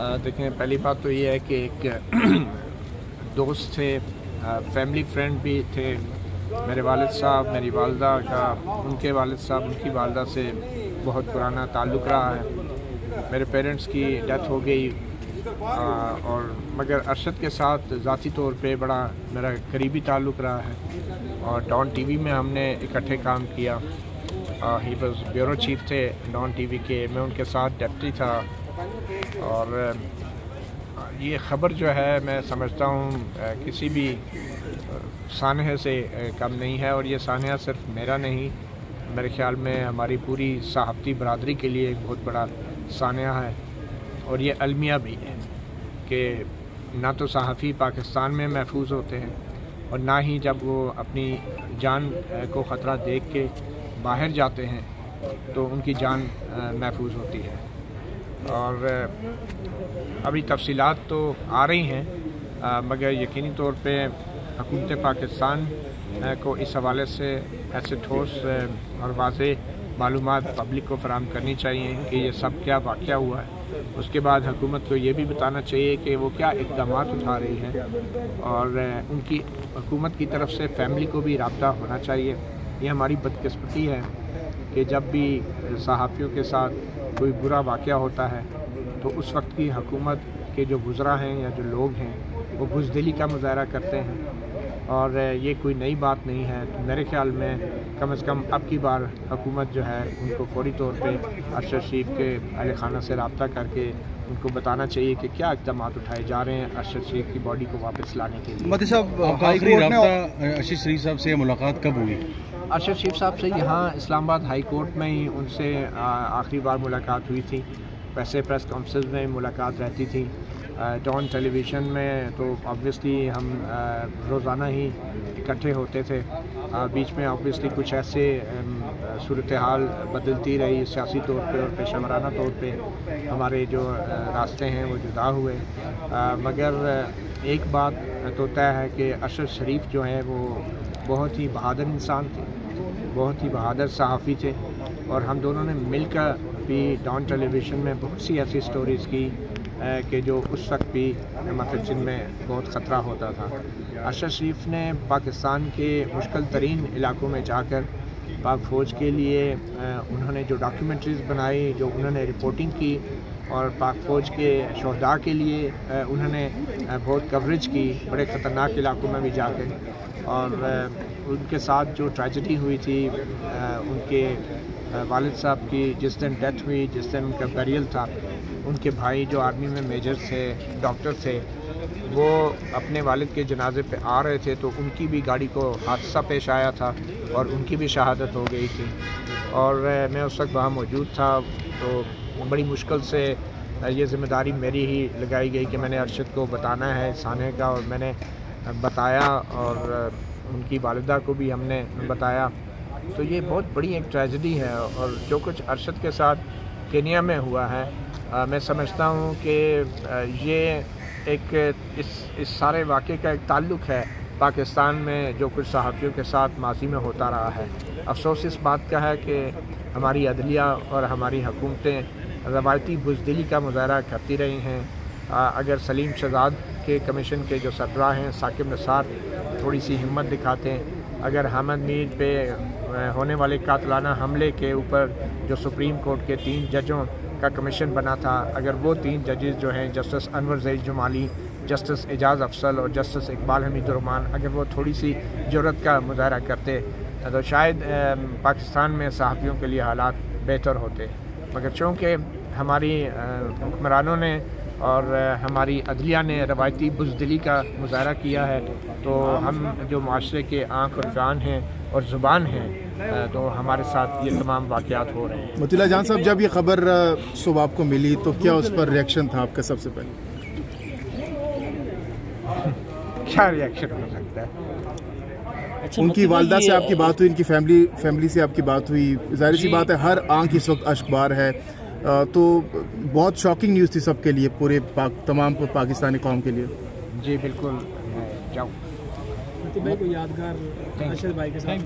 देखें, पहली बात तो ये है कि एक दोस्त थे, फैमिली फ्रेंड भी थे। मेरे वालिद साहब, मेरी वालदा का, उनके वालिद साहब, उनकी वालदा से बहुत पुराना ताल्लुक़ रहा है। मेरे पेरेंट्स की डेथ हो गई और मगर अरशद के साथ ज़ाती तौर पे बड़ा मेरा करीबी ताल्लुक़ रहा है और डॉन टीवी में हमने इकट्ठे काम किया। ही वॉज ब्यूरो चीफ थे डॉन टीवी के, मैं उनके साथ डेप्टी था। और ये ख़बर जो है मैं समझता हूँ किसी भी सानहे से कम नहीं है, और ये सानहा सिर्फ मेरा नहीं, मेरे ख़्याल में हमारी पूरी सहाफ़ती बरादरी के लिए एक बहुत बड़ा सानहा है। और ये अलमिया भी है कि ना तो सहाफ़ी पाकिस्तान में महफूज होते हैं और ना ही जब वो अपनी जान को ख़तरा देख के बाहर जाते हैं तो उनकी जान महफूज होती है। और अभी तफसीलात तो आ रही हैं, मगर यकीनी तौर पे हुकूमत पाकिस्तान को इस हवाले से ऐसे ठोस और वाज़ेह मालूमात पब्लिक को फराहम करनी चाहिए कि ये सब क्या वाक़या हुआ है। उसके बाद हुकूमत को ये भी बताना चाहिए कि वो क्या इक़दामात उठा रही है, और उनकी हुकूमत की तरफ से फैमिली को भी राब्ता होना चाहिए। ये हमारी बदकिस्मती है कि जब भी सहाफ़ियों के साथ कोई बुरा वाक़या होता है तो उस वक्त की हुकूमत के जो वुज़रा हैं या जो लोग हैं वो बुज़दिली का मुज़ाहरा करते हैं, और ये कोई नई बात नहीं है। तो मेरे ख़्याल में कम से कम अब की बार हुकूमत जो है उनको फौरी तौर पे अरशद शरीफ के अहल खाना से रब्ता करके उनको बताना चाहिए कि क्या इक़दाम उठाए जा रहे हैं अरशद शरीफ की बॉडी को वापस लाने के लिए। मती साहब, आखिरी रब्ता अरशद शरीफ साहब से मुलाकात कब हुई? अरशद शरीफ साहब से यहाँ इस्लामाबाद हाई कोर्ट में ही उनसे आखिरी बार मुलाकात हुई थी। वैसे प्रेस कॉन्फ्रेंस में मुलाकात रहती थी। डॉन टेलीविज़न में तो ऑब्वियसली हम रोज़ाना ही इकट्ठे होते थे। बीच में ऑब्वियसली कुछ ऐसे सूरत हाल बदलती रही सियासी तौर पे और पेशेवराना तौर पे हमारे जो रास्ते हैं वो जुदा हुए। मगर एक बात तो तय है कि अरशद शरीफ जो हैं वो बहुत ही बहादुर इंसान थे, बहुत ही बहादुर सहाफ़ी थे, और हम दोनों ने मिलकर भी डॉन टेलीविज़न में बहुत सी ऐसी स्टोरीज़ की कि जो उस वक्त भी मतलब जिनमें बहुत ख़तरा होता था। अरशद शरीफ ने पाकिस्तान के मुश्किल तरीन इलाकों में जाकर पाक फ़ौज के लिए उन्होंने जो डॉक्यूमेंट्रीज़ बनाई, जो उन्होंने रिपोर्टिंग की, और पाक फ़ौज के शहदा के लिए उन्होंने बहुत कवरेज की बड़े ख़तरनाक इलाकों में भी जाकर। और उनके साथ जो ट्रेजेडी हुई थी उनके वालिद साहब की जिस दिन डेथ हुई, जिस दिन उनका बैरियल था, उनके भाई जो आर्मी में मेजर थे, डॉक्टर थे, वो अपने वालिद के जनाजे पे आ रहे थे तो उनकी भी गाड़ी को हादसा पेश आया था और उनकी भी शहादत हो गई थी। और मैं उस वक्त वहाँ मौजूद था, तो बड़ी मुश्किल से ये ज़िम्मेदारी मेरी ही लगाई गई कि मैंने अरशद को बताना है साने का, और मैंने बताया और उनकी वालिदा को भी हमने बताया। तो ये बहुत बड़ी एक ट्रेजेडी है, और जो कुछ अरशद के साथ केनिया में हुआ है, मैं समझता हूँ कि ये एक इस सारे वाक़े का एक ताल्लुक़ है पाकिस्तान में जो कुछ सहाफ़ियों के साथ माजी में होता रहा है। अफसोस इस बात का है कि हमारी अदलिया और हमारी हुकूमतें रवायती बुज़दिली का मुज़ाहरा करती रही हैं। अगर सलीम शहजाद के कमीशन के जो सरबराह हैं साकिब निसार थोड़ी सी हिम्मत दिखाते हैं, अगर अहमद मीर पे होने वाले कातलाना हमले के ऊपर जो सुप्रीम कोर्ट के 3 जजों का कमीशन बना था, अगर वो 3 जजेस जो हैं जस्टिस अनवर ज़ईद जमाली, जस्टिस एजाज़ अफसल और जस्टिस इकबाल हमीद रहमान, अगर वो थोड़ी सी जुर्रत का मुज़ाहरा करते तो शायद पाकिस्तान में सहाफ़ियों के लिए हालात बेहतर होते। मगर चूँकि हमारी हुक्मरानों ने और हमारी अदलिया ने रवायती बुज़दिली का मुज़ाहरा किया है, तो हम जो माशरे के आँख और कान हैं और ज़ुबान हैं, तो हमारे साथ ये तमाम वाक़यात हो रहे हैं। मतीला जान साहब, जब ये ख़बर सुबह आपको मिली तो क्या उस पर रिएक्शन था आपका? सबसे पहले क्या रिएक्शन हो सकता है? उनकी वालदा से आपकी बात हुई, उनकी फैमिली से आपकी बात हुई, जाहिर सी बात है हर आंख इस वक्त अश्कबार है, तो बहुत शॉकिंग न्यूज़ थी सबके लिए, पूरे तमाम पाकिस्तानी कौम के लिए। जी बिल्कुल, जाऊँ भाई को यादगार अरशद भाई के साथ